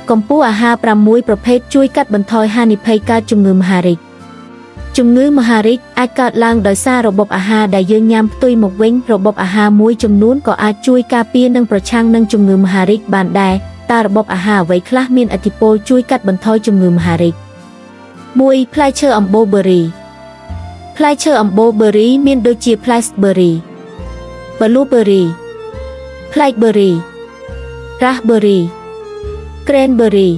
កម្ពុជាអាហារ6ប្រភេទជួយកាត់បន្ថយហានិភ័យកើតជំងឺមហារីកជំងឺមហារីកអាចកើតឡើងដោយសាររបបអាហារដែលយើងញ៉ាំផ្ទុយមកវិញរបបអាហារមួយចំនួនក៏អាចជួយការពារនិងប្រឆាំងនឹងជំងឺមហារីកបានដែរតើរបបអាហារអ្វីខ្លះមានឥទ្ធិពលជួយកាត់បន្ថយជំងឺមហារីក1ផ្លែឈើអំបូរបឺរីផ្លែឈើអំបូរបឺរីមានដូចជាផ្លែស្បឺរីប៊ឺលូបឺរីផ្លែបឺរីរ៉ាស់បឺរីក្រែនបឺរី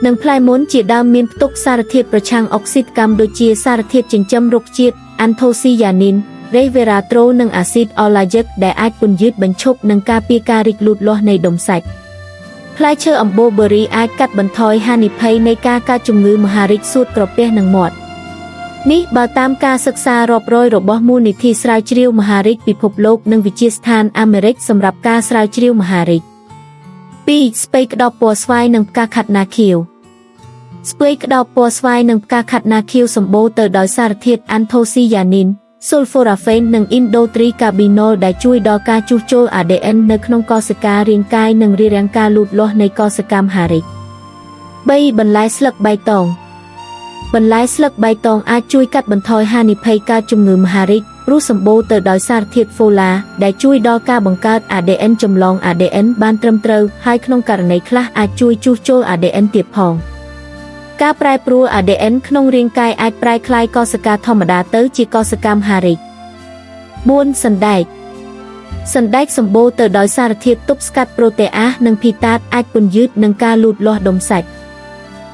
និងផ្លែមុនជាដើមមានផ្ទុកសារធាតុប្រឆាំងអុកស៊ីតកម្មដូចជាសារធាតុចិញ្ចឹមរុក្ខជាតិអានថូស៊ីយ៉ានីនរេវេរ៉ាត្រូនិងអាស៊ីតអឡាយិកដែលអាចពន្យឺតបញ្ឈប់និងការពារការរីកលូតលាស់នៃដុំសាច់ផ្លែឈើអំបូរបឺរីអាចកាត់បន្ថយហានិភ័យនៃការកើតជំងឺមហារីកសួតក្រពះនិងមាត់នេះបើតាមការសិក្សារាប់រយរបស់មូលនិធិស្រាវជ្រាវមហារីកពិភពលោកនិងវិទ្យាស្ថានអាមេរិកសម្រាប់ការស្រាវជ្រាវមហារីក2ស្ពៃក្តោបពណ៌ស្វាយនិងផ្កាខាត់ណាខៀវស្ពៃក្តោបពណ៌ស្វាយនិងផ្កាខាត់ណាខៀវសម្បូរទៅដោយសារធាតុអានថូស៊ីយ៉ានីនស៊ុលហ្វូរ៉ាហ្វេននិងអ៊ីនដូទ្រីកាប៊ីណុលដែលជួយដល់ការជួសជុល ADN នៅក្នុងកោសិការាងកាយនិងរារាំងការលូតលាស់នៃកោសិកាមហារីក3បន្លែស្លឹកបៃតងបន្លែស្លឹកបៃតងអាចជួយកាត់បន្ថយហានិភ័យកើតជំងឺមហារីកព្រោះសម្បូរទៅដោយសារធាតុហ្វូឡាដែលជួយដល់ការបង្កើត ADN ចម្លង ADN បានត្រឹមត្រូវហើយក្នុងករណីខ្លះអាចជួយជួសជុល ADN ទៀតផងការប្រែប្រួល ADN ក្នុងរាងកាយអាចប្រែក្លាយកោសិកាធម្មតាទៅជាកោសិកាមហារីក4សណ្តែកសណ្តែកសម្បូរទៅដោយសារធាតុទប់ស្កាត់ប្រូតេអាសនិងភីតាតអាចពន្យឺតនឹងការលូតលាស់ដុំសាច់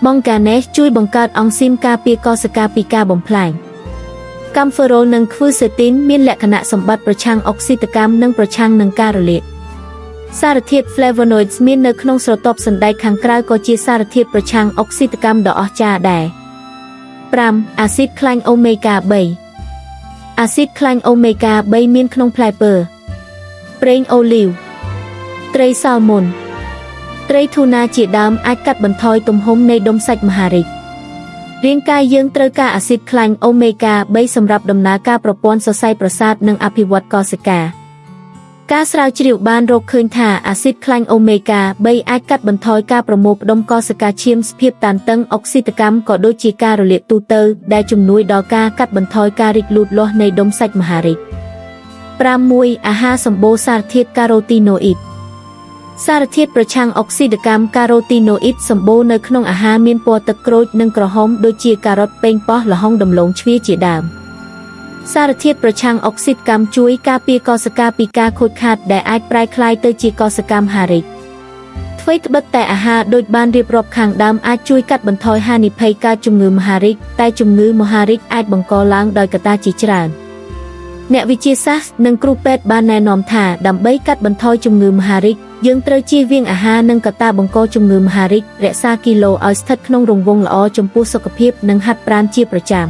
ម៉ង់កាណេសជួយបង្កើតអង់ស៊ីមការពារកោសិកាពីការបំផ្លាញកាំហ្វឺរ៉ូលនិងខ្វឺសេទីនមានលក្ខណៈសម្បត្តិប្រឆាំងអុកស៊ីតកម្មនិងប្រឆាំងនឹងការរលាកសារធាតុ flavonoids មាននៅក្នុងស្រទាប់សណ្តែកខាងក្រៅក៏ជាសារធាតុប្រឆាំងអុកស៊ីតកម្មដ៏អស្ចារ្យដែរ5អាស៊ីតខ្លាញ់អូមេហ្គា3អាស៊ីតខ្លាញ់អូមេហ្គា3មានក្នុងផ្លែពើប្រេងអូលីវត្រីសាល់មុនត្រីធូណាជាដើមអាចកាត់បន្ថយទំហំនៃដុំសាច់មហារីករាងកាយយើងត្រូវការអាស៊ីតខ្លាញ់អូមេហ្គា3សម្រាប់ដំណើរការប្រព័ន្ធសរសៃប្រសាទនិងអភិវឌ្ឍកោសិកាការស្រាវជ្រាវបានរកឃើញថាអាស៊ីតខ្លាញ់អូមេហ្គា3អាចកាត់បន្ថយការប្រមូលផ្ដុំកោសិកាឈាមភាពតានតឹងអុកស៊ីតកម្មក៏ដូចជាការរលាកទូទៅដែលជំនួយដល់ការកាត់បន្ថយការរីកលូតលាស់នៃដុំសាច់មហារីក5អាហារសម្បូរសារធាតុការ៉ូទីណូអ៊ីតសារធាតុប្រឆាំងអុកស៊ីតកម្មការ៉ូទីណូអ៊ីតសម្បូរនៅក្នុងអាហារមានពណ៌ទឹកក្រូចនិងក្រហមដូចជាការ៉ុតប៉េងប៉ោះល្ហុងដំឡូងជ្វាជាដើមសារធាតុប្រឆាំងអុកស៊ីតកម្មជួយការពារកោសិកាពីការខូចខាតដែលអាចប្រែក្លាយទៅជាកោសិកាមហារីកអ្វីត្បិតតែអាហារដូចបានរៀបរាប់ខាងដើមអាចជួយកាត់បន្ថយហានិភ័យកើតជំងឺមហារីកតែជំងឺមហារីកអាចបង្កឡើងដោយកត្តាជាច្រើនអ្នកវិទ្យាសាស្ត្រនិងគ្រូពេទ្យបានណែនាំថាដើម្បីកាត់បន្ថយជំងឺមហារីកយើងត្រូវជៀសវាងអាហារនិងកត្តាបង្កជំងឺមហារីករក្សាគីឡូឲ្យស្ថិតក្នុងរង្វង់ល្អចំពោះសុខភាពនិងហាត់ប្រាណជាប្រចាំ